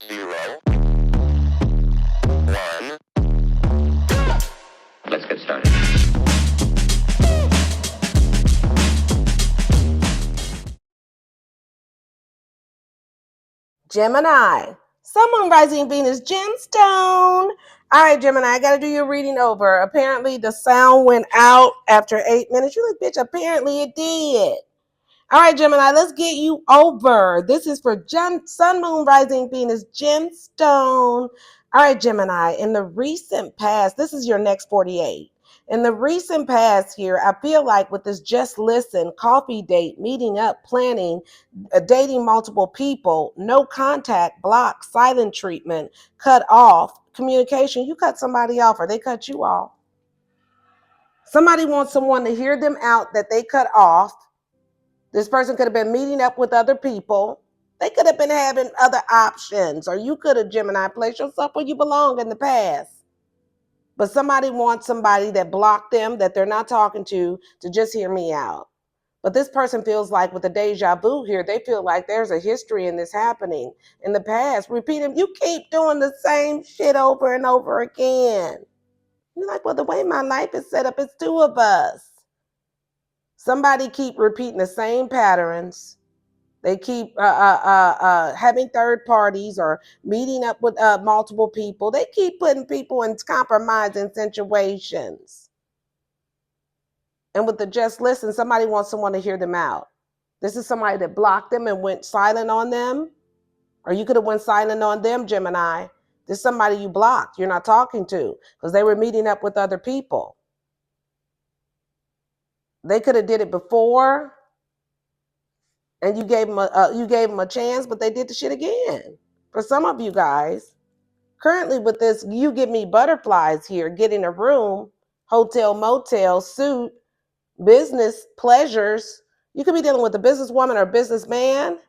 0, 1. Let's get started. Gemini, Sun, Moon, Rising, Venus, Gemstone. All right, Gemini, I got to do your reading over. Apparently, the sound went out after 8 minutes. You're like, bitch, apparently it did. All right, Gemini, let's get you over. This is for Sun, Moon, Rising, Venus, Gemstone. All right, Gemini, in the recent past, this is your next 48. In the recent past here, I feel like with this just listen, coffee date, meeting up, planning, dating multiple people, no contact, block, silent treatment, cut off, communication, you cut somebody off or they cut you off. Somebody wants someone to hear them out that they cut off. This person could have been meeting up with other people. They could have been having other options, or you could have, Gemini, placed yourself where you belong in the past. But somebody wants somebody that blocked them, that they're not talking to just hear me out. But this person feels like with the deja vu here, they feel like there's a history in this happening in the past. Repeating, you keep doing the same shit over and over again. You're like, well, the way my life is set up, it's two of us. Somebody keep repeating the same patterns. They keep having third parties or meeting up with multiple people. They keep putting people in compromising situations. And with the just listen, somebody wants someone to hear them out. This is somebody that blocked them and went silent on them. Or you could have went silent on them, Gemini. This is somebody you blocked, you're not talking to, because they were meeting up with other people. They could have did it before, and you gave them a chance, but they did the shit again. For some of you guys, currently with this, you give me butterflies here, getting a room, hotel, motel, suit, business, pleasures. You could be dealing with a businesswoman or a businessman,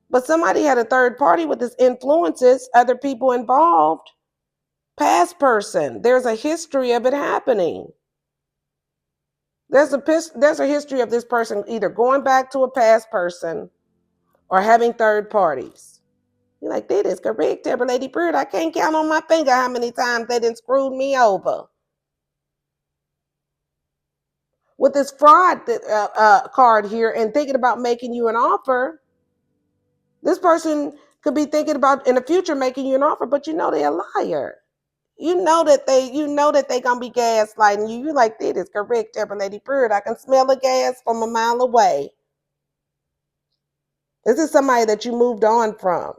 but somebody had a third party with this influences, other people involved, past person. There's a history of it happening. There's a history of this person either going back to a past person or having third parties. You're like, that is correct, Deborah Lady Bird. I can't count on my finger how many times they done screwed me over. With this fraud card here and thinking about making you an offer, this person could be thinking about in the future making you an offer, but you know they're a liar. You know that they gonna be gaslighting you. You're like, that is correct, Deborah Lady Bird. I can smell the gas from a mile away. This is somebody that you moved on from.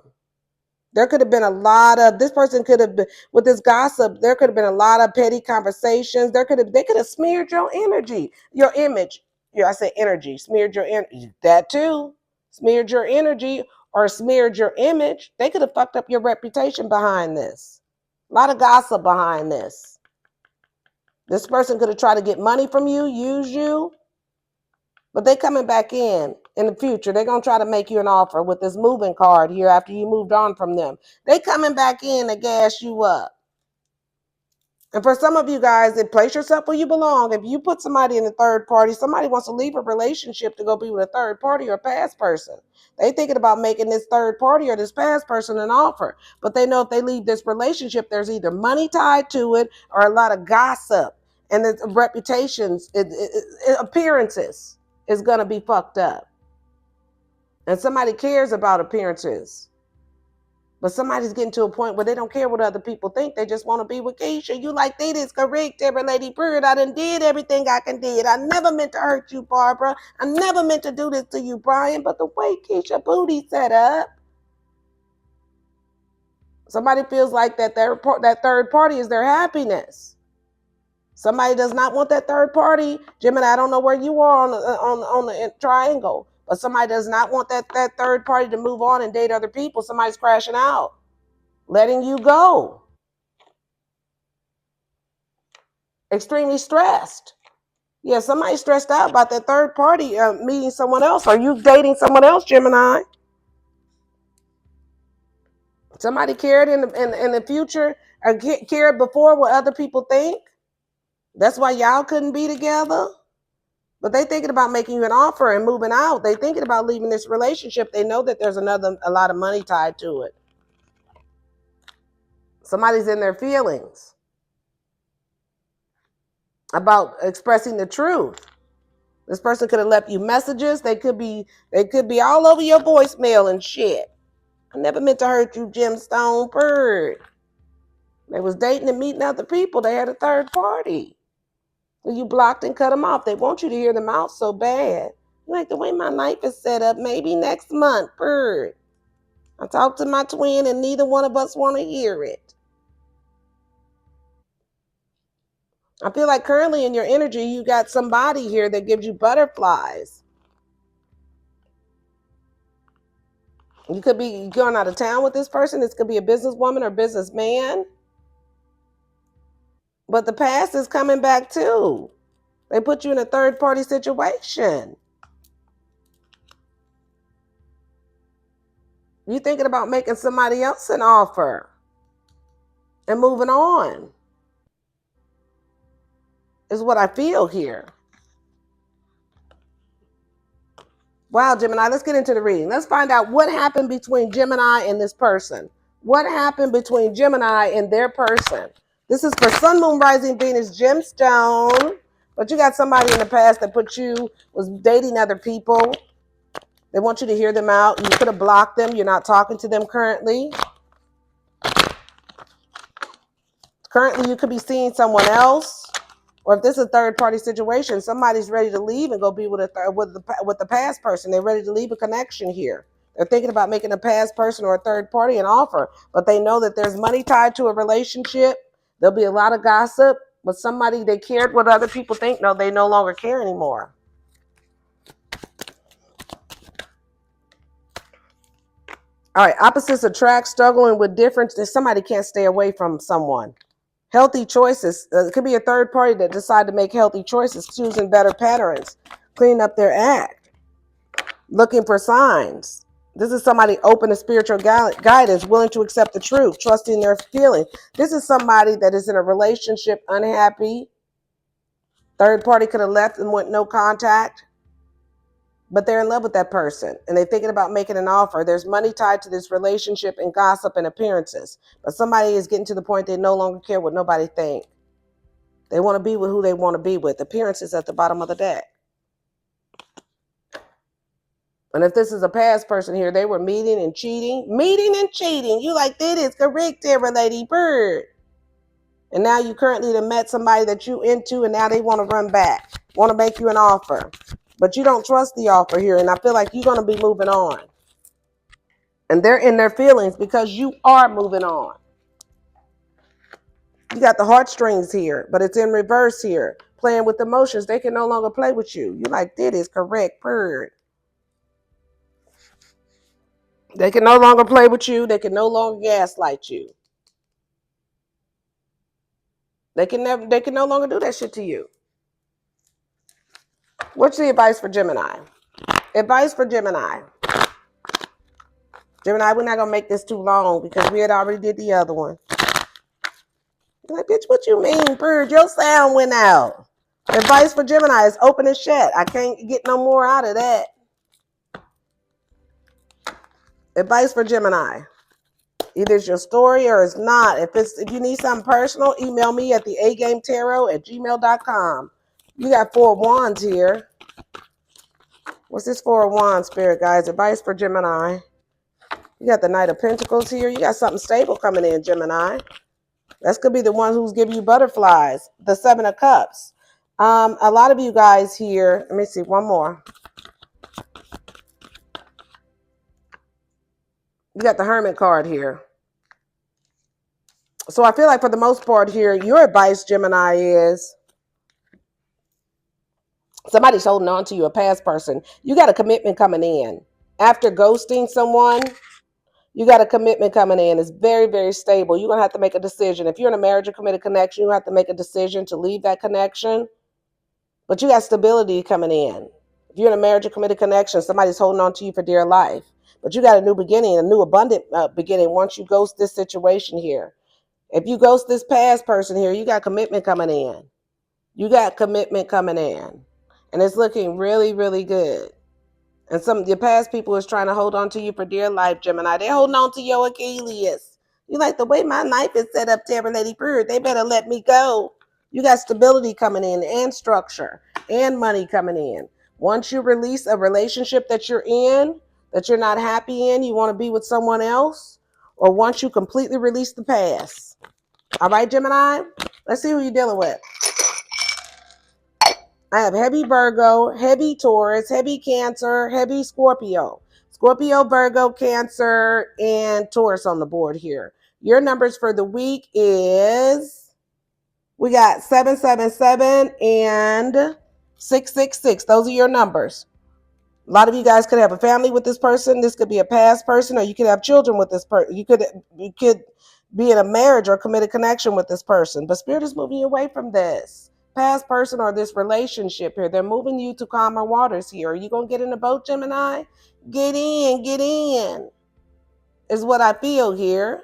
There could have been a lot of, this person could have been, with this gossip, there could have been a lot of petty conversations. They could have smeared your energy, your image. Yeah, I say energy, smeared your energy. That too. Smeared your energy or smeared your image. They could have fucked up your reputation behind this. A lot of gossip behind this. This person could have tried to get money from you, use you. But they coming back in the future. They're going to try to make you an offer with this moving card here after you moved on from them. They coming back in to gas you up. And for some of you guys that place yourself where you belong, if you put somebody in a third party, somebody wants to leave a relationship to go be with a third party or a past person. They thinking about making this third party or this past person an offer. But they know if they leave this relationship, there's either money tied to it or a lot of gossip. And the reputations, appearances is going to be fucked up. And somebody cares about appearances. But somebody's getting to a point where they don't care what other people think. They just want to be with Keisha. You like, that is correct, Deborah Lady Bird. I done did everything I can did. I never meant to hurt you, Barbara. I never meant to do this to you, Brian. But the way Keisha booty set up, somebody feels like that third party is their happiness. Somebody does not want that third party. Gemini, I don't know where you are on the triangle, but somebody does not want that third party to move on and date other people. Somebody's crashing out, letting you go. Extremely stressed. Yeah, somebody's stressed out about that third party meeting someone else. Are you dating someone else, Gemini? Somebody cared in the future or cared before what other people think. That's why y'all couldn't be together. But they thinking about making you an offer and moving out. They thinking about leaving this relationship. They know that there's a lot of money tied to it. Somebody's in their feelings about expressing the truth. This person could have left you messages. They could be all over your voicemail and shit. I never meant to hurt you, Gemstone Bird. They was dating and meeting other people. They had a third party. So you blocked and cut them off. They want you to hear them out so bad. Like, the way my life is set up, maybe next month, Bird. I talked to my twin and neither one of us want to hear it. I feel like currently in your energy, you got somebody here that gives you butterflies. You could be going out of town with this person. This could be a businesswoman or businessman. But the past is coming back too. They put you in a third party situation. You thinking about making somebody else an offer and moving on is what I feel here. Wow, Gemini, let's get into the reading. Let's find out what happened between Gemini and this person. What happened between Gemini and their person? This is for Sun, Moon, Rising, Venus, Gemstone. But you got somebody in the past that was dating other people. They want you to hear them out. You could have blocked them. You're not talking to them currently. Currently, you could be seeing someone else. Or if this is a third-party situation, somebody's ready to leave and go be with the past person. They're ready to leave a connection here. They're thinking about making a past person or a third party an offer, but they know that there's money tied to a relationship. There'll be a lot of gossip, but somebody they cared what other people think. No, they no longer care anymore. All right, opposites attract, struggling with difference. Somebody can't stay away from someone. Healthy choices. It could be a third party that decide to make healthy choices, choosing better patterns, cleaning up their act, looking for signs. This is somebody open to spiritual guidance, willing to accept the truth, trusting their feelings. This is somebody that is in a relationship unhappy. Third party could have left and went no contact, but they're in love with that person and they're thinking about making an offer. There's money tied to this relationship and gossip and appearances, but somebody is getting to the point they no longer care what nobody think. They want to be with who they want to be with. Appearances at the bottom of the deck. And if this is a past person here, they were meeting and cheating. You like, that is correct there, Lady Bird. And now you currently have met somebody that you into, and now they want to run back, want to make you an offer. But you don't trust the offer here, and I feel like you're going to be moving on. And they're in their feelings because you are moving on. You got the heartstrings here, but it's in reverse here. Playing with emotions. They can no longer play with you. You like, that is correct, Bird. They can no longer play with you. They can no longer gaslight you. They can no longer do that shit to you. What's the advice for Gemini? Advice for Gemini. Gemini, we're not going to make this too long because we had already did the other one. You're like, bitch, what you mean, Bird? Your sound went out. Advice for Gemini is open and shut. I can't get no more out of that. Advice for Gemini. Either it's your story or it's not. If you need something personal, email me at the agametarot@gmail.com. You got 4 wands here. What's this 4 wands, Spirit guys? Advice for Gemini. You got the Knight of Pentacles here. You got something stable coming in, Gemini. That could be the one who's giving you butterflies. The 7 of Cups. A lot of you guys here. Let me see. One more. You got the Hermit card here. So I feel like for the most part here, your advice, Gemini, is somebody's holding on to you, a past person. You got a commitment coming in. After ghosting someone, you got a commitment coming in. It's very, very stable. You're going to have to make a decision. If you're in a marriage or committed connection, you have to make a decision to leave that connection. But you got stability coming in. If you're in a marriage or committed connection, somebody's holding on to you for dear life. But you got a new beginning, a new abundant beginning once you ghost this situation here. If you ghost this past person here, you got commitment coming in. You got commitment coming in. And it's looking really, really good. And some of your past people is trying to hold on to you for dear life, Gemini. They're holding on to your Achilles. You like the way my life is set up, Terra Lady Bird. They better let me go. You got stability coming in and structure and money coming in. Once you release a relationship that you're in, that you're not happy in, you want to be with someone else, or once you completely release the past. All right, Gemini? Let's see who you're dealing with. I have heavy Virgo, heavy Taurus, heavy Cancer, heavy Scorpio. Scorpio, Virgo, Cancer, and Taurus on the board here. Your numbers for the week is, we got 777 and 666. Those are your numbers. A lot of you guys could have a family with this person. This could be a past person, or you could have children with this person. You could be in a marriage or committed connection with this person. But Spirit is moving you away from this past person or this relationship here. They're moving you to calmer waters here. Are you going to get in the boat, Gemini? Get in, is what I feel here.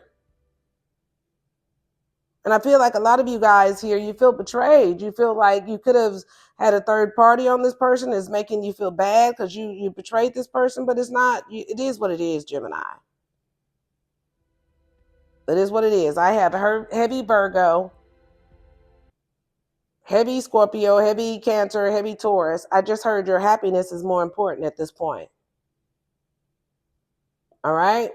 And I feel like a lot of you guys here, you feel betrayed. You feel like you could have had a third party on this person. Is making you feel bad because you betrayed this person, but it's not. It is what it is, Gemini. It is what it is. I have heavy Virgo, heavy Scorpio, heavy Cancer, heavy Taurus. I just heard your happiness is more important at this point. All right.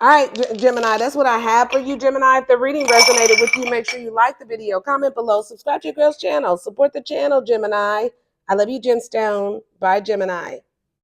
All right, Gemini, that's what I have for you, Gemini. If the reading resonated with you, make sure you like the video, comment below, subscribe to your girl's channel, support the channel, Gemini. I love you, Gemstone. Bye, Gemini.